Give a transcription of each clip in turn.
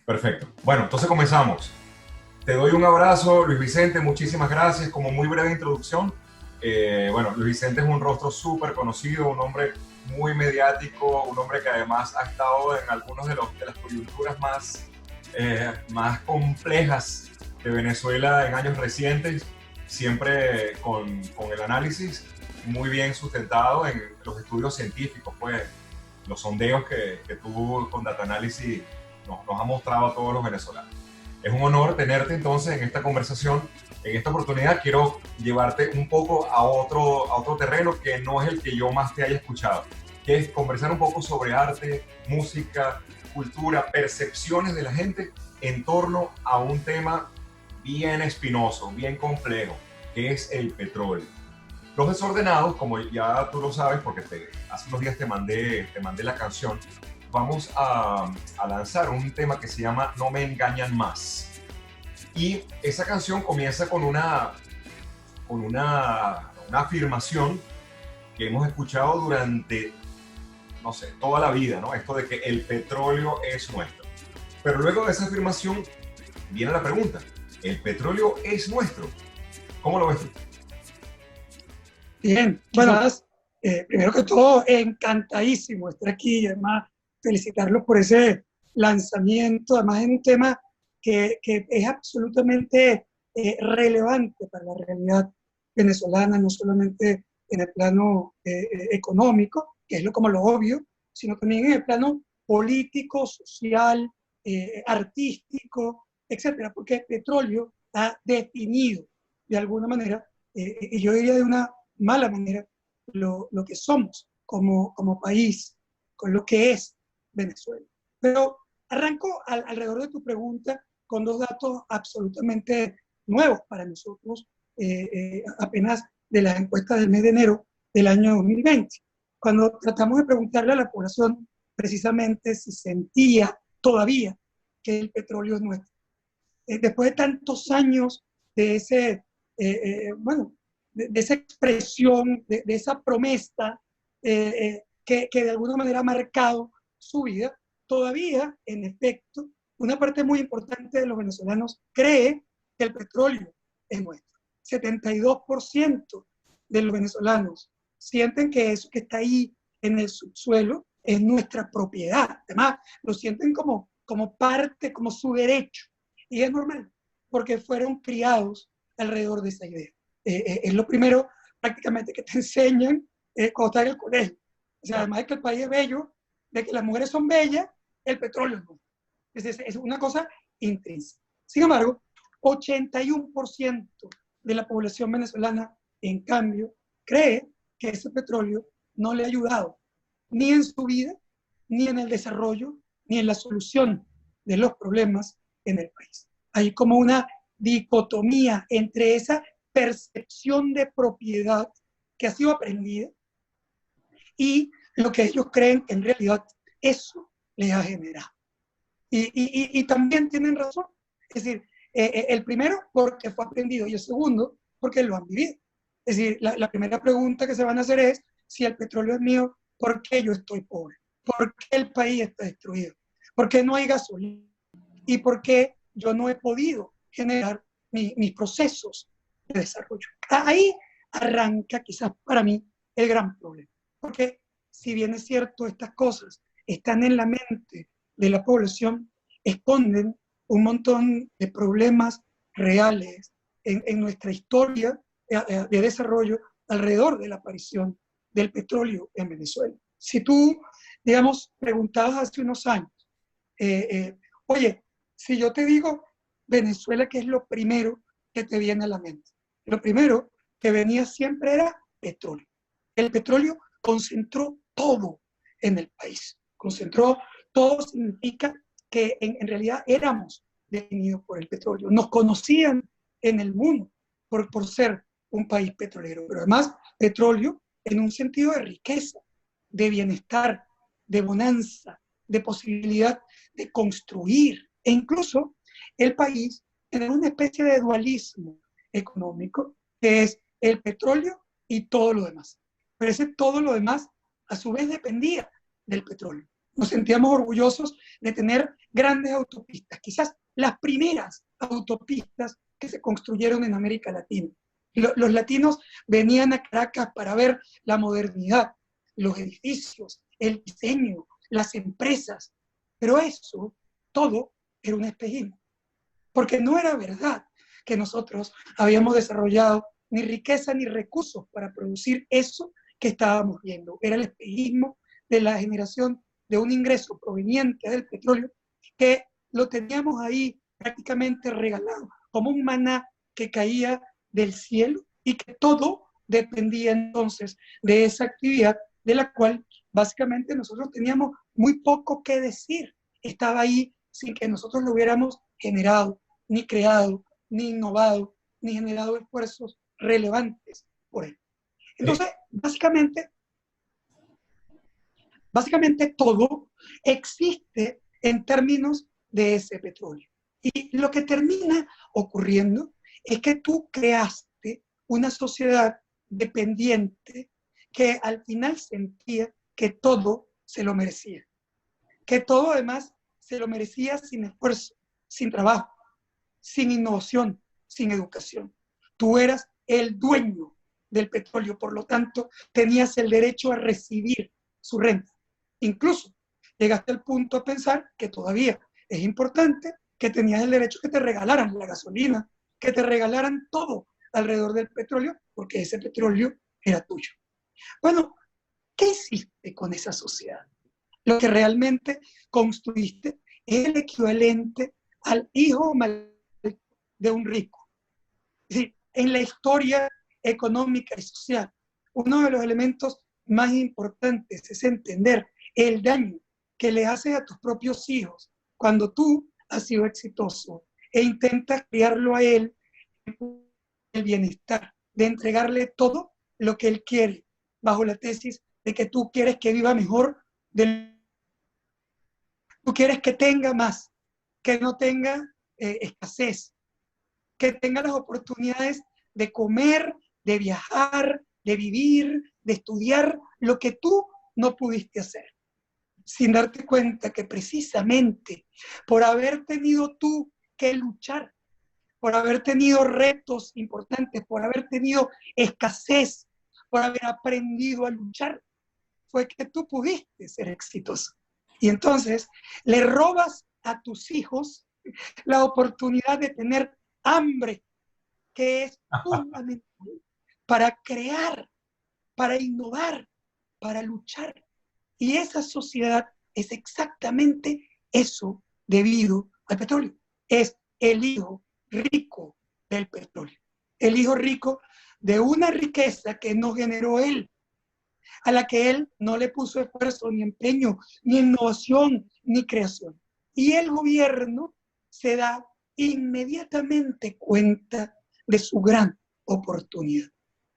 Perfecto. Bueno, entonces comenzamos. Te doy un abrazo, Luis Vicente, muchísimas gracias. Como muy breve introducción, bueno, Luis Vicente es un rostro súper conocido, un hombre muy mediático, un hombre que además ha estado en algunos de las coyunturas más complejas de Venezuela en años recientes, siempre con el análisis muy bien sustentado en los estudios científicos, pues los sondeos que tú con Data Analysis nos ha mostrado a todos los venezolanos. Es un honor tenerte entonces en esta conversación. En esta oportunidad quiero llevarte un poco a otro terreno que no es el que yo más te haya escuchado, que es conversar un poco sobre arte, música, cultura, percepciones de la gente en torno a un tema bien espinoso, bien complejo, que es el petróleo. Los Desordenados, como ya tú lo sabes, porque hace unos días te mandé la canción, vamos a lanzar un tema que se llama No me engañan más. Y esa canción comienza con una afirmación que hemos escuchado durante, no sé, toda la vida, ¿no? Esto de que el petróleo es nuestro. Pero luego de esa afirmación viene la pregunta, ¿el petróleo es nuestro? ¿Cómo lo ves tú? Bien, bueno, primero que todo, encantadísimo estar aquí y además felicitarlos por ese lanzamiento. Además, es un tema que es absolutamente relevante para la realidad venezolana, no solamente en el plano económico, que es como lo obvio, sino también en el plano político, social, artístico, etcétera, porque el petróleo ha definido de alguna manera, y yo diría de una mala manera, lo que somos como país, con lo que es Venezuela. Pero arranco alrededor de tu pregunta con dos datos absolutamente nuevos para nosotros, apenas de las encuestas del mes de enero del año 2020, cuando tratamos de preguntarle a la población precisamente si sentía todavía que el petróleo es nuestro. Después de tantos años de ese, bueno, de esa expresión, de esa promesa que de alguna manera ha marcado su vida, todavía, en efecto, una parte muy importante de los venezolanos cree que el petróleo es nuestro. 72% de los venezolanos sienten que eso que está ahí en el subsuelo es nuestra propiedad. Además, lo sienten como parte, como su derecho. Y es normal, porque fueron criados alrededor de esa idea. Es lo primero prácticamente que te enseñan cuando estás en el colegio. O sea, además de que el país es bello, de que las mujeres son bellas, el petróleo no. Es una cosa intrínseca. Sin embargo, 81% de la población venezolana, en cambio, cree que ese petróleo no le ha ayudado ni en su vida, ni en el desarrollo, ni en la solución de los problemas en el país. Hay como una dicotomía entre esa percepción de propiedad que ha sido aprendida y lo que ellos creen que en realidad eso les ha generado. Y también tienen razón. Es decir, el primero porque fue aprendido y el segundo porque lo han vivido. Es decir, la primera pregunta que se van a hacer es, si el petróleo es mío, ¿por qué yo estoy pobre? ¿Por qué el país está destruido? ¿Por qué no hay gasolina? ¿Y por qué yo no he podido generar mis procesos de desarrollo? Ahí arranca quizás para mí el gran problema. Porque si bien es cierto, estas cosas están en la mente de la población, esconden un montón de problemas reales en nuestra historia de desarrollo alrededor de la aparición del petróleo en Venezuela. Si tú, digamos, preguntabas hace unos años, oye, si yo te digo Venezuela, ¿qué es lo primero que te viene a la mente? Lo primero que venía siempre era petróleo. El petróleo concentró todo en el país. Concentró todo significa que en realidad éramos definidos por el petróleo. Nos conocían en el mundo por ser un país petrolero, pero además petróleo en un sentido de riqueza, de bienestar, de bonanza, de posibilidad de construir. E incluso el país tiene una especie de dualismo económico, que es el petróleo y todo lo demás. Pero ese todo lo demás, a su vez, dependía del petróleo. nos sentíamos orgullosos de tener grandes autopistas, quizás las primeras autopistas que se construyeron en América Latina. Los latinos venían a Caracas para ver la modernidad, los edificios, el diseño, las empresas, pero eso todo era un espejismo, porque no era verdad que nosotros habíamos desarrollado ni riqueza ni recursos para producir eso que estábamos viendo. Era el espejismo de la generación de un ingreso proveniente del petróleo que lo teníamos ahí prácticamente regalado, como un maná que caía del cielo y que todo dependía entonces de esa actividad de la cual básicamente nosotros teníamos muy poco que decir. Estaba ahí sin que nosotros lo hubiéramos generado, ni creado, ni innovado, ni generado esfuerzos relevantes por él. Entonces, básicamente todo existe en términos de ese petróleo. Y lo que termina ocurriendo es que tú creaste una sociedad dependiente que al final sentía que todo se lo merecía, que todo además se lo merecía sin esfuerzo, sin trabajo, sin innovación, sin educación. Tú eras el dueño del petróleo, por lo tanto tenías el derecho a recibir su renta. Incluso llegaste al punto a pensar que todavía es importante que tenías el derecho que te regalaran la gasolina, que te regalaran todo alrededor del petróleo, porque ese petróleo era tuyo. Bueno, ¿qué hiciste con esa sociedad? Lo que realmente construiste es el equivalente al hijo maléfico de un rico. Es decir, en la historia económica y social, uno de los elementos más importantes es entender el daño que le haces a tus propios hijos cuando tú has sido exitoso e intentas criarlo a él en el bienestar, de entregarle todo lo que él quiere, bajo la tesis de que tú quieres que viva mejor, tú quieres que tenga más, que no tenga escasez, que tenga las oportunidades de comer, de viajar, de vivir, de estudiar, lo que tú no pudiste hacer, sin darte cuenta que precisamente por haber tenido tú que luchar, por haber tenido retos importantes, por haber tenido escasez, por haber aprendido a luchar, fue que tú pudiste ser exitoso. Y entonces le robas a tus hijos la oportunidad de tener hambre, que es fundamental para crear, para innovar, para luchar. Y esa sociedad es exactamente eso debido al petróleo. Es el hijo rico del petróleo. El hijo rico de una riqueza que no generó él, a la que él no le puso esfuerzo, ni empeño, ni innovación, ni creación. Y el gobierno se da inmediatamente cuenta de su gran oportunidad.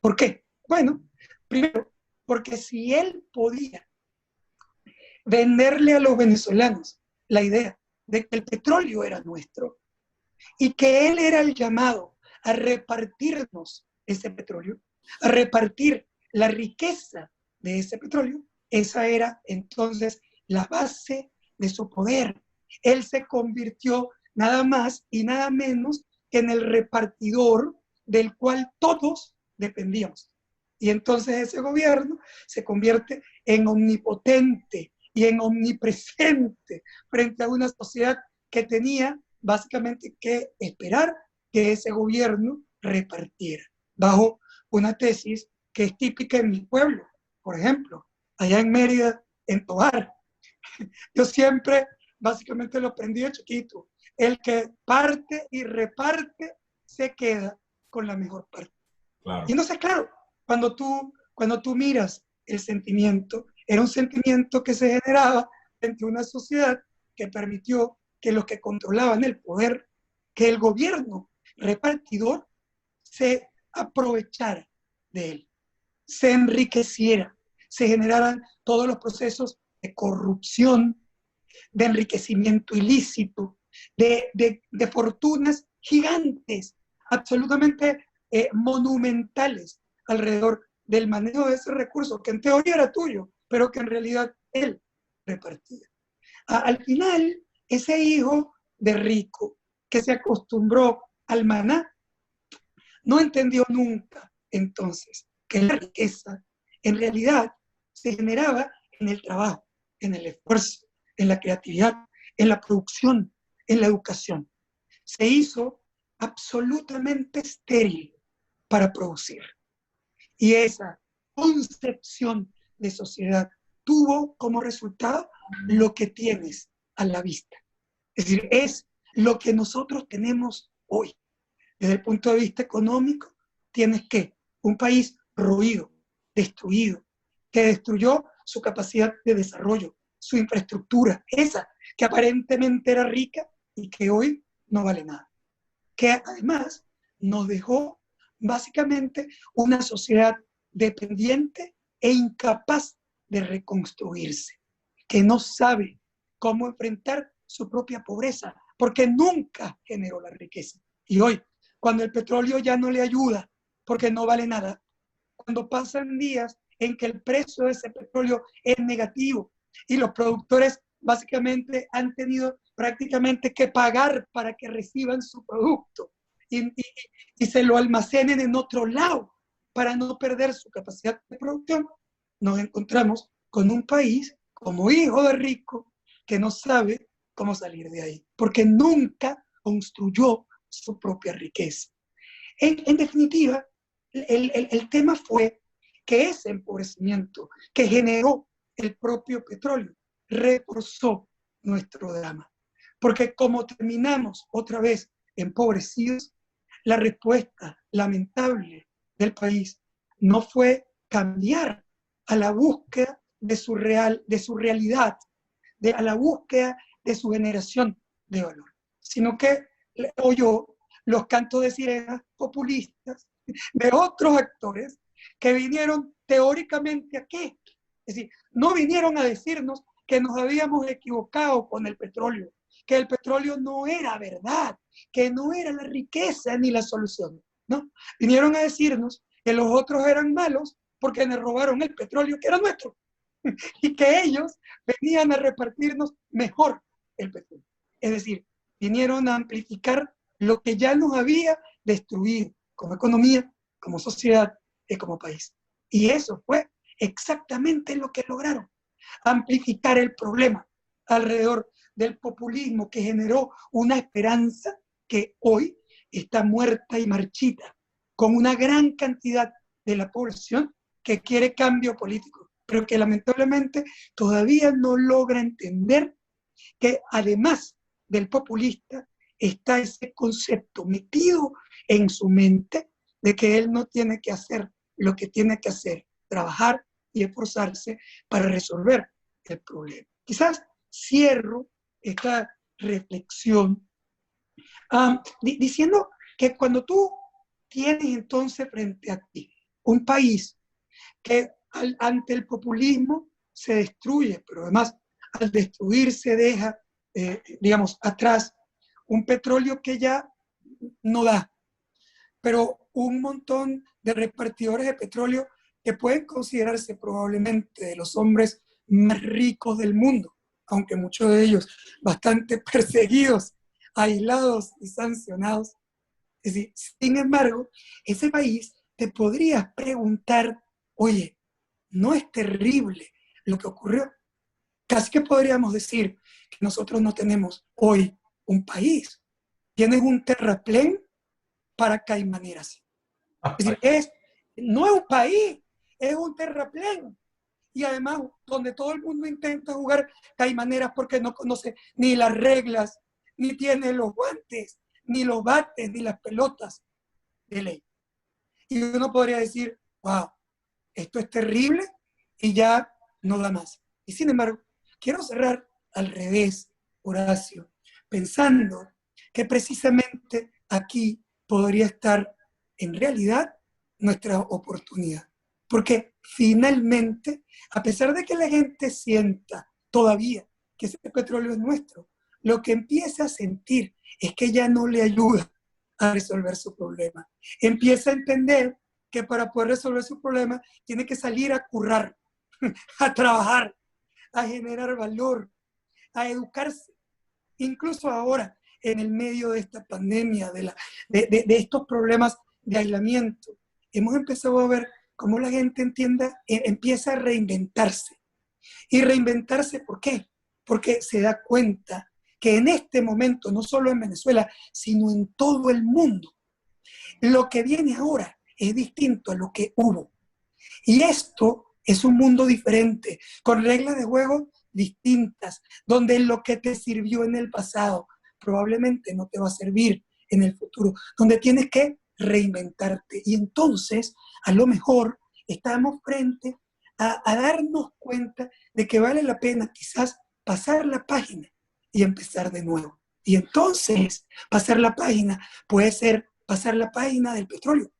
¿Por qué? Bueno, primero, porque si él podía venderle a los venezolanos la idea de que el petróleo era nuestro y que él era el llamado a repartirnos ese petróleo, a repartir la riqueza de ese petróleo, esa era entonces la base de su poder. Él se convirtió nada más y nada menos que en el repartidor del cual todos dependíamos. Y entonces ese gobierno se convierte en omnipotente y en omnipresente frente a una sociedad que tenía básicamente que esperar que ese gobierno repartiera, bajo una tesis que es típica en mi pueblo. Por ejemplo, allá en Mérida, en Tovar, yo siempre básicamente lo aprendí de chiquito. El que parte y reparte se queda con la mejor parte. Claro. Y entonces, claro, cuando tú miras el sentimiento, era un sentimiento que se generaba entre una sociedad que permitió que los que controlaban el poder, que el gobierno repartidor se aprovechara de él, se enriqueciera, se generaran todos los procesos de corrupción, de enriquecimiento ilícito, de fortunas gigantes, absolutamente monumentales alrededor del manejo de ese recurso, que en teoría era tuyo, pero que en realidad él repartida. Al final, ese hijo de rico que se acostumbró al maná, no entendió nunca entonces que la riqueza en realidad se generaba en el trabajo, en el esfuerzo, en la creatividad, en la producción, en la educación. Se hizo absolutamente estéril para producir. Y esa concepción de sociedad tuvo como resultado lo que tienes a la vista. Es decir, es lo que nosotros tenemos hoy. Desde el punto de vista económico, tienes que un país ruido, destruido, que destruyó su capacidad de desarrollo, su infraestructura, esa que aparentemente era rica y que hoy no vale nada. Que además nos dejó básicamente una sociedad dependiente e incapaz de reconstruirse, que no sabe cómo enfrentar su propia pobreza, porque nunca generó la riqueza. Y hoy, cuando el petróleo ya no le ayuda, porque no vale nada, cuando pasan días en que el precio de ese petróleo es negativo y los productores básicamente han tenido prácticamente que pagar para que reciban su producto y se lo almacenen en otro lado para no perder su capacidad de producción, nos encontramos con un país como hijo de rico que no sabe cómo salir de ahí, porque nunca construyó su propia riqueza. En definitiva, el tema fue que ese empobrecimiento que generó el propio petróleo reforzó nuestro drama. Porque como terminamos otra vez empobrecidos, la respuesta lamentable del país no fue cambiar a la búsqueda de su realidad, a la búsqueda de su generación de valor, sino que oyó los cantos de sirenas populistas de otros actores que vinieron teóricamente a qué. Es decir, no vinieron a decirnos que nos habíamos equivocado con el petróleo, que el petróleo no era verdad, que no era la riqueza ni la solución. No, vinieron a decirnos que los otros eran malos porque nos robaron el petróleo que era nuestro y que ellos venían a repartirnos mejor el petróleo. Es decir, vinieron a amplificar lo que ya nos había destruido como economía, como sociedad y como país. Y eso fue exactamente lo que lograron, amplificar el problema alrededor del populismo que generó una esperanza que hoy está muerta y marchita, con una gran cantidad de la población que quiere cambio político, pero que lamentablemente todavía no logra entender que además del populista está ese concepto metido en su mente de que él no tiene que hacer lo que tiene que hacer, trabajar y esforzarse para resolver el problema. Quizás cierro esta reflexión diciendo que cuando tú tienes entonces frente a ti un país que ante el populismo se destruye, pero además al destruirse deja, digamos, atrás un petróleo que ya no da, pero un montón de repartidores de petróleo que pueden considerarse probablemente de los hombres más ricos del mundo, aunque muchos de ellos bastante perseguidos, aislados y sancionados. Es decir, sin embargo, ese país te podrías preguntar, oye, ¿no es terrible lo que ocurrió? Casi que podríamos decir que nosotros no tenemos hoy un país. Tienes un terraplén para caimaneras. Es decir, no es un país, es un terraplén. Y además, donde todo el mundo intenta jugar caimaneras porque no conoce ni las reglas, ni tiene los guantes, ni los bates, ni las pelotas de ley. Y uno podría decir, wow, esto es terrible y ya no da más. Y sin embargo, quiero cerrar al revés, Horacio, pensando que precisamente aquí podría estar en realidad nuestra oportunidad. Porque finalmente, a pesar de que la gente sienta todavía que ese petróleo es nuestro, lo que empieza a sentir es que ya no le ayuda a resolver su problema. Empieza a entender que para poder resolver su problema tiene que salir a currar, a trabajar, a generar valor, a educarse. Incluso ahora, en el medio de esta pandemia, de estos problemas de aislamiento, hemos empezado a ver cómo la gente empieza a reinventarse. Y reinventarse, ¿por qué? Porque se da cuenta que en este momento, no solo en Venezuela, sino en todo el mundo, lo que viene ahora es distinto a lo que hubo. Y esto es un mundo diferente, con reglas de juego distintas, donde lo que te sirvió en el pasado probablemente no te va a servir en el futuro, donde tienes que reinventarte. Y entonces, a lo mejor, estamos frente a darnos cuenta de que vale la pena quizás pasar la página y empezar de nuevo. Y entonces, pasar la página puede ser pasar la página del petróleo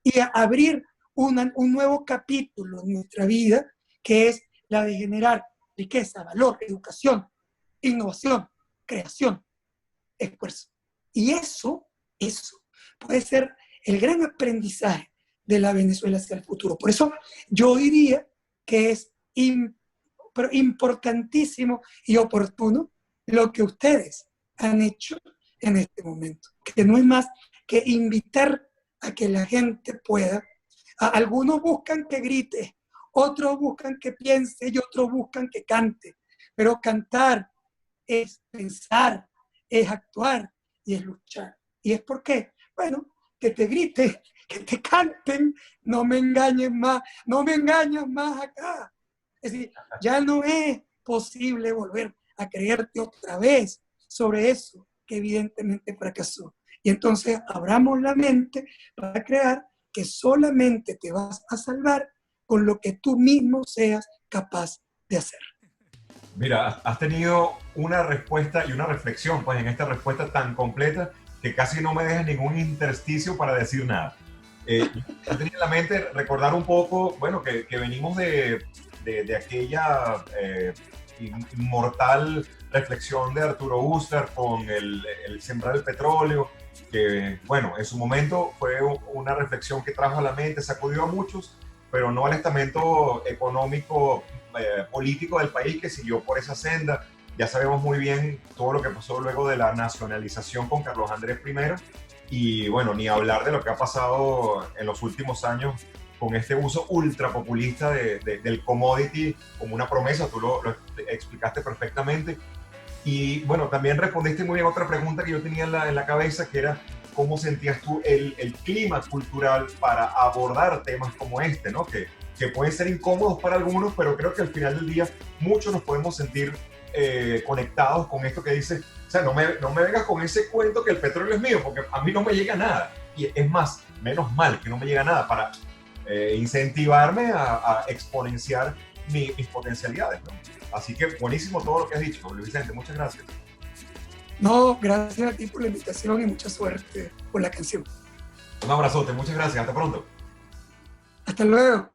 y abrir un nuevo capítulo en nuestra vida, que es la de generar riqueza, valor, educación, innovación, creación, esfuerzo. Y eso puede ser el gran aprendizaje de la Venezuela hacia el futuro. Por eso yo diría que es importantísimo y oportuno lo que ustedes han hecho en este momento, que no es más que invitar a que la gente pueda. Algunos buscan que grite, otros buscan que piense y otros buscan que cante, pero cantar es pensar, es actuar y es luchar. ¿Y es por qué? Bueno, que te grite, que te canten, no me engañes más, no me engañas más acá. Es decir, ya no es posible volver a creerte otra vez sobre eso que evidentemente fracasó. Y entonces abramos la mente para crear que solamente te vas a salvar con lo que tú mismo seas capaz de hacer. Mira, has tenido una respuesta y una reflexión, pues en esta respuesta tan completa que casi no me dejas ningún intersticio para decir nada. Yo tenía en la mente recordar un poco, bueno, que venimos de aquella inmortal reflexión de Arturo Uslar con el sembrar el petróleo, que bueno, en su momento fue una reflexión que trajo a la mente, sacudió a muchos, pero no al estamento económico político del país que siguió por esa senda. Ya sabemos muy bien todo lo que pasó luego de la nacionalización con Carlos Andrés I, y bueno, ni hablar de lo que ha pasado en los últimos años con este uso ultra populista del commodity como una promesa. Tú lo explicaste perfectamente. Y bueno, también respondiste muy bien otra pregunta que yo tenía en la cabeza, que era cómo sentías tú el clima cultural para abordar temas como este, ¿no? Que pueden ser incómodos para algunos, pero creo que al final del día muchos nos podemos sentir conectados con esto que dice, o sea, no me vengas con ese cuento que el petróleo es mío, porque a mí no me llega nada. Y es más, menos mal que no me llega nada para incentivarme a exponenciar mis potencialidades, ¿no? Así que buenísimo todo lo que has dicho, Luis Vicente, muchas gracias. No, gracias a ti por la invitación y mucha suerte por la canción. Un abrazote, muchas gracias, hasta pronto. Hasta luego.